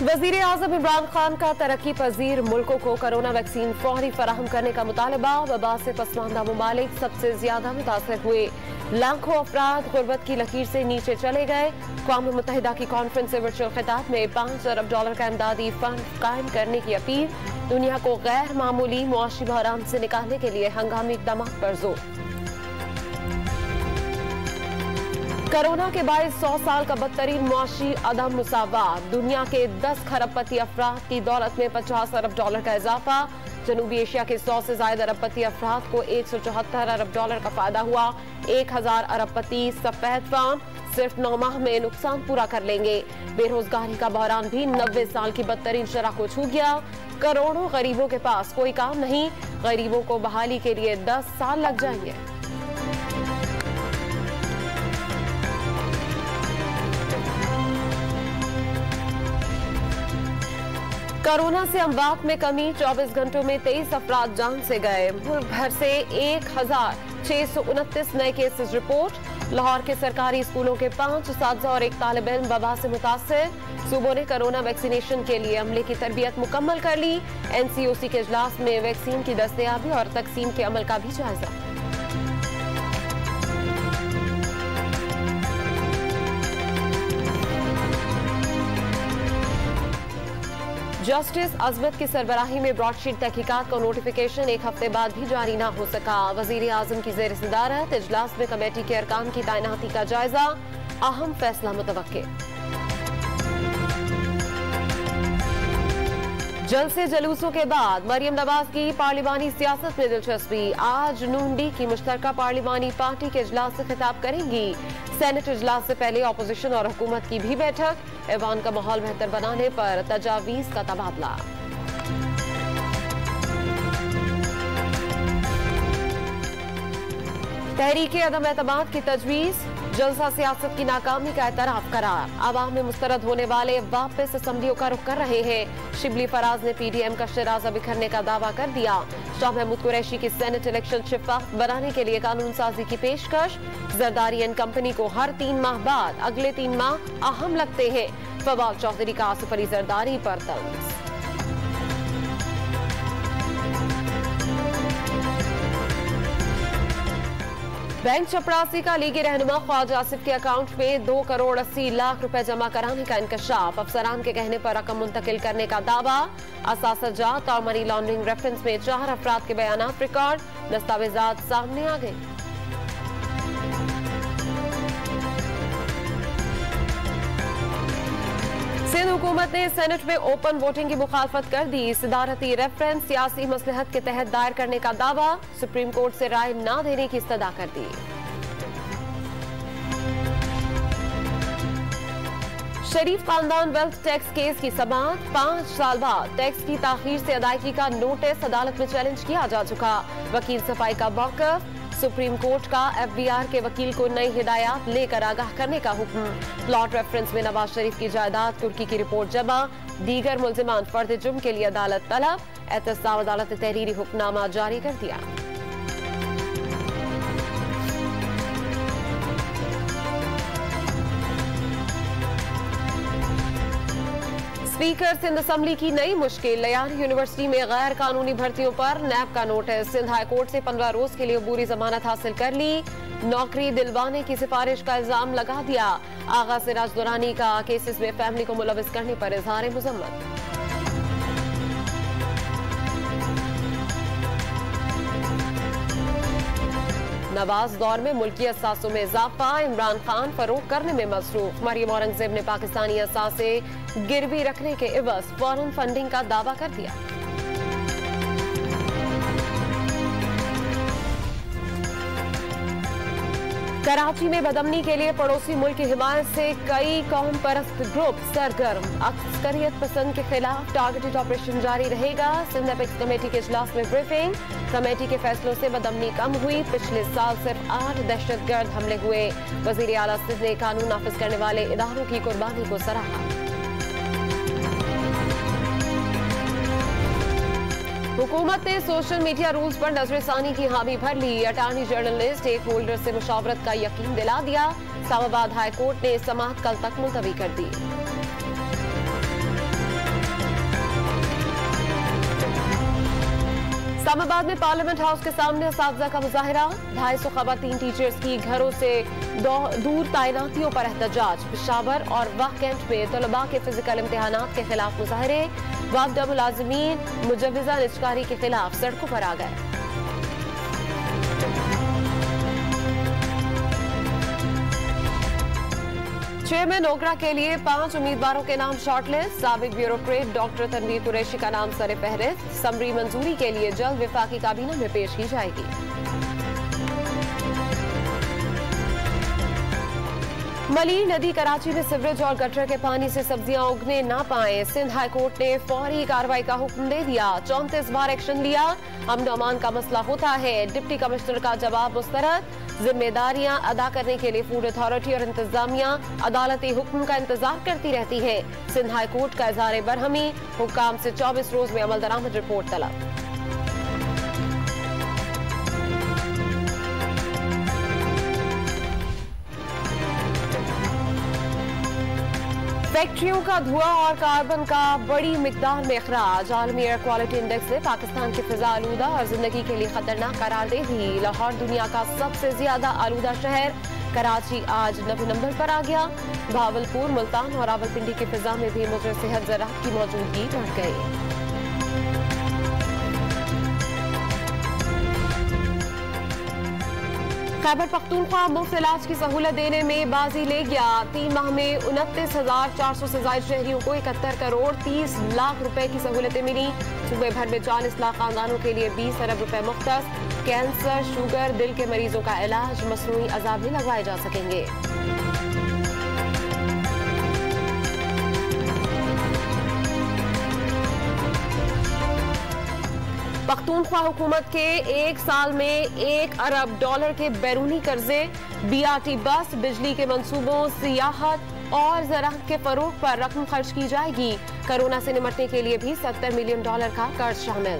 वजीर आजम इमरान खान का तरक्की पजीर मुल्कों को कोरोना वैक्सीन फौरी फराहम करने का मुतालबा। वबा से पसमानदा ममालिक सबसे ज्यादा मुतासर हुए। लाखों अफराद गुर्बत की लकीर से नीचे चले गए। अक़वाम मुत्तहिदा की कॉन्फ्रेंस से वर्चुअल खिताब में $5 अरब का इमदादी फंड कायम करने की अपील। दुनिया को गैर मामूली मुआशी बहरान से निकालने के लिए हंगामी इक़दाम पर जोर। कोरोना के बायस 100 साल का बदतरीन मुआशी अदम मुसावात। दुनिया के 10 खरबपति अफराद की दौलत में $50 अरब का इजाफा। जनूबी एशिया के 100 से ज्यादा अरबपति अफराद को $174 अरब का फायदा हुआ। 1000 अरबपति सफेद फार्म सिर्फ 9 माह में नुकसान पूरा कर लेंगे। बेरोजगारी का बहरान भी 90 साल की बदतरीन शरह को छू गया। करोड़ों गरीबों के पास कोई काम नहीं। गरीबों को बहाली के लिए 10 साल लग जाएंगे। कोरोना से अमवात में कमी। 24 घंटों में 23 अफराद जान से गए। मुल्क भर से 1629 नए केसेस रिपोर्ट। लाहौर के सरकारी स्कूलों के 5 असातिज़ा और 1 तालिब इल्म वबा से मुतासर। सूबों ने कोरोना वैक्सीनेशन के लिए अमले की तरबियत मुकम्मल कर ली। NCOC के इजलास में वैक्सीन की दस्तयाबी और तकसीम के अमल का भी जायजा। जस्टिस अजमत की सरबराही में ब्रॉडशीट तहकीकात का नोटिफिकेशन 1 हफ्ते बाद भी जारी न हो सका। वजीर आजम की जेर सदारत इजलास में कमेटी के अरकान की तैनाती का जायजा। अहम फैसला मुतवक्के। जलसे जलूसों के बाद मरियम नवाज की पार्लिमानी सियासत में दिलचस्पी। आज नून लीग की मुश्तरका पार्लिमानी पार्टी के इजलास से खिताब करेंगी। सेनेट इजलास से पहले अपोजिशन और हुकूमत की भी बैठक। ऐवान का माहौल बेहतर बनाने पर तजावीज का तबादला। तहरीके अदम एतमाद की तजवीज। जलसा सियासत की नाकामी का एतराफ करार। आवाम में मुस्तरद होने वाले वापस असम्बलियों का रुख कर रहे हैं। शिबली फराज ने PDM का शराजा बिखरने का दावा कर दिया। शाह महमूद कुरैशी की सेनेट इलेक्शन शिफाफ बनाने के लिए कानून साजी की पेशकश। जरदारी एंड कंपनी को हर 3 माह बाद अगले 3 माह अहम लगते हैं। फवाद चौधरी का आसिफ अली जरदारी पर तंज। बैंक चपरासी का लीगी रहनुमा ख्वाजा आसिफ के अकाउंट में 2 करोड़ 80 लाख रुपए जमा कराने का इंकशाफ। अफसरान के कहने पर रकम मुंतकिल करने का दावा। असासजात और मनी लॉन्ड्रिंग रेफरेंस में 4 अफराद के बयानात रिकॉर्ड। दस्तावेजात सामने आ गए। सिंध हुकूमत ने सेनेट में ओपन वोटिंग की मुखालफत कर दी। सदारती रेफरेंस सियासी मसलहत के तहत दायर करने का दावा। सुप्रीम कोर्ट से राय न देने की इस्तदा कर दी। शरीफ खानदान वेल्थ टैक्स केस की समाअत। 5 साल बाद टैक्स की ताखीर से अदायगी का नोटिस अदालत में चैलेंज किया जा चुका। वकील सफाई का मौक़िफ़। सुप्रीम कोर्ट का FBR के वकील को नई हिदायत लेकर आगाह करने का हुक्म। प्लॉट रेफरेंस में नवाज शरीफ की जायदाद तुर्की की रिपोर्ट जमा। दीगर मुल्जिमान फर्द जुर्म के लिए अदालत तलब। एहतसाब अदालत ने तहरीरी हुक्मनामा जारी कर दिया। स्पीकर सिंध असम्बली की नई मुश्किल। लयान यूनिवर्सिटी में गैर कानूनी भर्तियों पर नैब का नोटिस। सिंध हाई कोर्ट से 15 रोज के लिए अबूरी जमानत हासिल कर ली। नौकरी दिलवाने की सिफारिश का इल्जाम लगा दिया। आगा सिराज दुरानी का केसेस में फैमिली को मुलविस करने पर इजहार मुजम्मत। नवाज दौर में मुल्की असासों में इजाफा। इमरान खान फरोख करने में मसरूफ। मरियम औरंगजेब ने पाकिस्तानी असासे गिरवी रखने के इवज फॉरेन फंडिंग का दावा कर दिया। कराची में बदमनी के लिए पड़ोसी मुल्क की हिमायत से कई कौम परस्त ग्रुप सरगर्म। अक्सरियत पसंद के खिलाफ टारगेटेड ऑपरेशन जारी रहेगा। सिंध एपेक्स कमेटी के इजलास में ब्रीफिंग। कमेटी के फैसलों से बदमनी कम हुई। पिछले साल सिर्फ 8 दहशतगर्द हमले हुए। वजीर आला सिंध ने कानून नाफिज करने वाले इदारों की कुर्बानी को सराहा। हुकूमत ने सोशल मीडिया रूल्स पर नजरसानी की हामी भर ली। अटॉर्नी जनरल ने स्टेक होल्डर से मुशावरत का यकीन दिला दिया। इस्लामाबाद हाई कोर्ट ने समाअत कल तक मुलतवी कर दी। इस्लामाबाद में पार्लियामेंट हाउस के सामने असातिज़ा का मुजाहिरा, 250 खवातीन टीचर्स की घरों से दूर तैनातियों पर एहतजाज। पेशावर और वाह कैंट में तलबा के फिजिकल इम्तिहानात के खिलाफ मुजाहरे, वाफदा मुलाजिमीन मुजव्विज़ा निजकारी के खिलाफ सड़कों पर आ गए। चेयरमैन ओगरा के लिए 5 उम्मीदवारों के नाम शॉर्टलिस्ट। साबिक ब्यूरोक्रेट डॉक्टर तनवीर कुरैशी का नाम सरे फहरिस्त। समरी मंजूरी के लिए जल्द विफाकी काबीना में पेश की जाएगी। मलीर नदी कराची में सिवरेज और गटर के पानी से सब्जियां उगने ना पाए। सिंध हाई कोर्ट ने फौरी कार्रवाई का हुक्म दे दिया। 34 बार एक्शन लिया। अमन अमान का मसला होता है। डिप्टी कमिश्नर का जवाब मुस्तरद। जिम्मेदारियां अदा करने के लिए फूड अथॉरिटी और इंतजामिया अदालती हुक्म का इंतजार करती रहती है। सिंध हाई कोर्ट का इजहार बरहमी, हुक्काम से 24 रोज में अमल दरामद रिपोर्ट तलब। फैक्ट्रियों का धुआं और कार्बन का बड़ी मिकदार में अखराज। आलमी एयर क्वालिटी इंडेक्स ने पाकिस्तान की फिजा आलूदा और जिंदगी के लिए खतरनाक करार दे दी। लाहौर दुनिया का सबसे ज्यादा आलूदा शहर, कराची आज 9वें नंबर पर आ गया। भावलपुर, मुल्तान और रावलपिंडी की फिजा में भी मुजर सेहत ज़राअत की मौजूदगी बढ़ गई। खैबर पख्तूनख्वा मुफ्त इलाज की सहूलत देने में बाजी ले गया। 3 माह में 29,400 से ज्यादा शहरियों को 71 करोड़ 30 लाख रुपए की सहूलतें मिली। सूबे भर में 40 लाख खानदानों के लिए 20 अरब रुपए मुख्तस। कैंसर, शुगर, दिल के मरीजों का इलाज, मसनूई अज़ा भी लगवाए जा सकेंगे। पख्तूनख्वा हुकूमत के 1 साल में $1 अरब के बैरूनी कर्जे, BRT बस, बिजली के मंसूबों, सियाहत और ज़राअत के फरोग पर रकम खर्च की जाएगी। कोरोना से निपटने के लिए भी $70 मिलियन का कर्ज शामिल।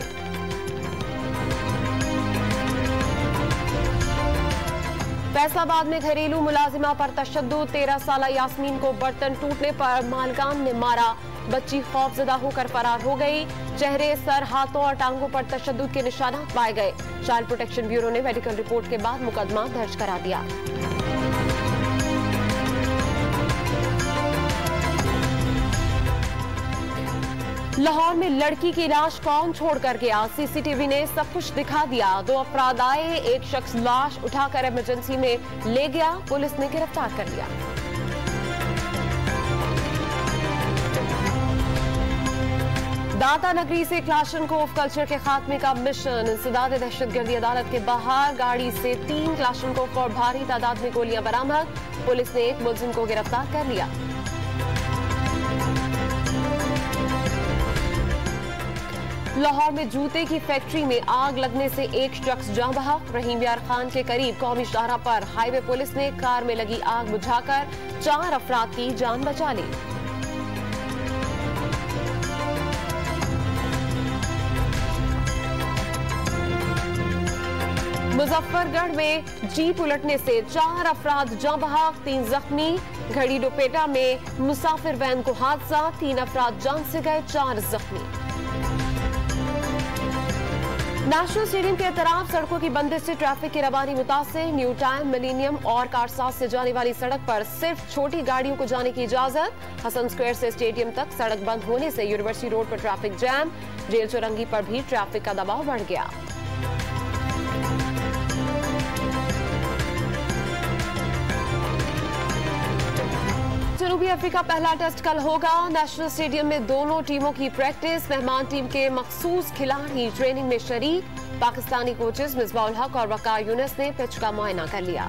फैसलाबाद में घरेलू मुलाजिमा पर तशद्दुद, 13 साला यास्मीन को बर्तन टूटने पर मालकान ने मारा। बच्ची खौफजदा होकर फरार हो गई। चेहरे, सर, हाथों और टांगों पर तशद्दुद के निशानात पाए गए। चाइल्ड प्रोटेक्शन ब्यूरो ने मेडिकल रिपोर्ट के बाद मुकदमा दर्ज करा दिया। लाहौर में लड़की की लाश कौन छोड़कर गया, सीसीटीवी ने सब कुछ दिखा दिया। 2 अफराद आए, एक शख्स लाश उठाकर इमरजेंसी में ले गया, पुलिस ने गिरफ्तार कर लिया। दाता नगरी से क्लाशनकोव कल्चर के खात्मे का मिशन। इंसदाद दहशतगर्दी अदालत के बाहर गाड़ी से 3 क्लाशनकोव और भारी तादाद में गोलियां बरामद। पुलिस ने एक मुलजिम को गिरफ्तार कर लिया। लाहौर में जूते की फैक्ट्री में आग लगने से एक शख्स जान बहक। रहीम यार खान के करीब कौमी शाहरा पर हाईवे पुलिस ने कार में लगी आग बुझाकर 4 अफराद की जान बचा ली। मुजफ्फरगढ़ में जीप उलटने से 4 अफराद जान बहक, 3 जख्मी। घड़ी डोपेटा में मुसाफिर वैन को हादसा, 3 अफराद जान से गए, 4 जख्मी। नेशनल स्टेडियम के तरफ सड़कों की बंदिश से ट्रैफिक की रवानी मुतासिर। न्यू टाइम, मिलेनियम और कारसाज से जाने वाली सड़क पर सिर्फ छोटी गाड़ियों को जाने की इजाजत। हसन स्क्वायर से स्टेडियम तक सड़क बंद होने से यूनिवर्सिटी रोड पर ट्रैफिक जैम। जेल चौरंगी पर भी ट्रैफिक का दबाव बढ़ गया। जनूबी अफ्रीका पहला टेस्ट कल होगा। नेशनल स्टेडियम में दोनों टीमों की प्रैक्टिस। मेहमान टीम के मखसूस खिलाड़ी ट्रेनिंग में शरीक। पाकिस्तानी कोचेस मिसबाउल हक और वकार यूनुस ने पिच का मुआयना कर लिया।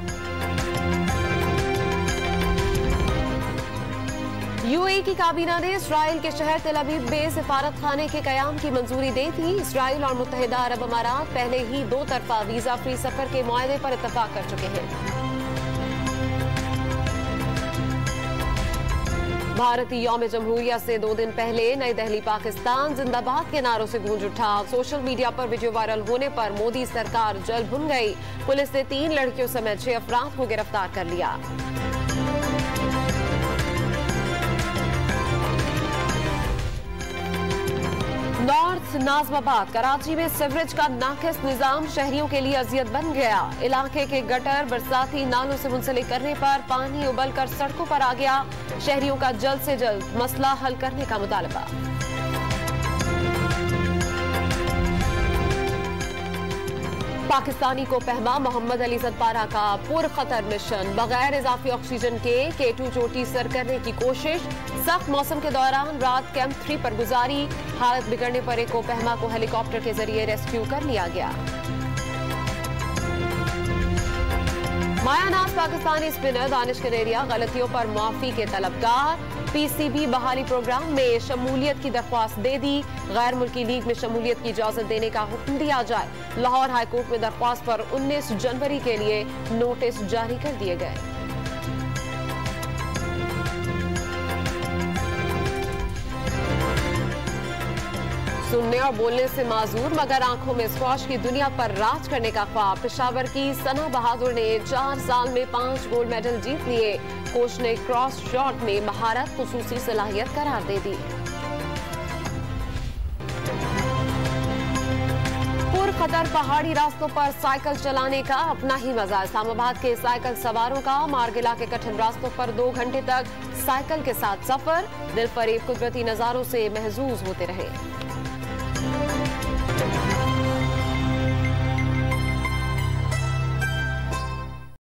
यूएई की काबीना ने इसराइल के शहर तेल अवीव में सिफारत खाने के कयाम की मंजूरी दी थी। इसराइल और मुत्तहिदा अरब अमारात पहले ही 2 तरफा वीजा फ्री सफर के मुआहदे पर इत्तफाक कर चुके हैं। भारतीय यौम जमहूरिया से 2 दिन पहले नई दिल्ली पाकिस्तान जिंदाबाद के नारों से गूंज उठा। सोशल मीडिया पर वीडियो वायरल होने पर मोदी सरकार जल भुन गई। पुलिस ने 3 लड़कियों समेत 6 अफराद को गिरफ्तार कर लिया। नॉर्थ नाजमाबाद कराची में सीवरेज का नाकिस निजाम शहरियों के लिए अजियत बन गया। इलाके के गटर बरसाती नालों से मुंसलिक करने पर पानी उबलकर सड़कों पर आ गया। शहरियों का जल्द से जल्द मसला हल करने का मुतालबा। पाकिस्तानी को पहमा मोहम्मद अली जदपारा का पुरखतर मिशन। बगैर इजाफी ऑक्सीजन के K2 चोटी सर करने की कोशिश। सख्त मौसम के दौरान रात कैंप 3 पर गुजारी। हालत बिगड़ने पर एक को पहमा को हेलीकॉप्टर के जरिए रेस्क्यू कर लिया गया। मायानाज पाकिस्तानी स्पिनर दानिश कनेरिया गलतियों पर माफी के तलबगार। PCB बहाली प्रोग्राम में शमूलियत की दरख्वास्त दे दी। गैर मुल्की लीग में शमूलियत की इजाजत देने का हुक्म दिया जाए। लाहौर हाईकोर्ट में दरख्वास्त पर 19 जनवरी के लिए नोटिस जारी कर दिए गए। सुनने और बोलने से माजूर मगर आंखों में स्क्वॉश की दुनिया पर राज करने का ख्वाब। पेशावर की सना बहादुर ने 4 साल में 5 गोल्ड मेडल जीत लिए। कोच ने क्रॉस शॉट में महारत खुसूसी सलाहियत करार दे दी। पुरखतर पहाड़ी रास्तों पर साइकिल चलाने का अपना ही मजा। इस्लामाबाद के साइकिल सवारों का मारगिला के कठिन रास्तों पर 2 घंटे तक साइकिल के साथ सफर। दिल फरेब कुदरती नजारों से महजूज होते रहे।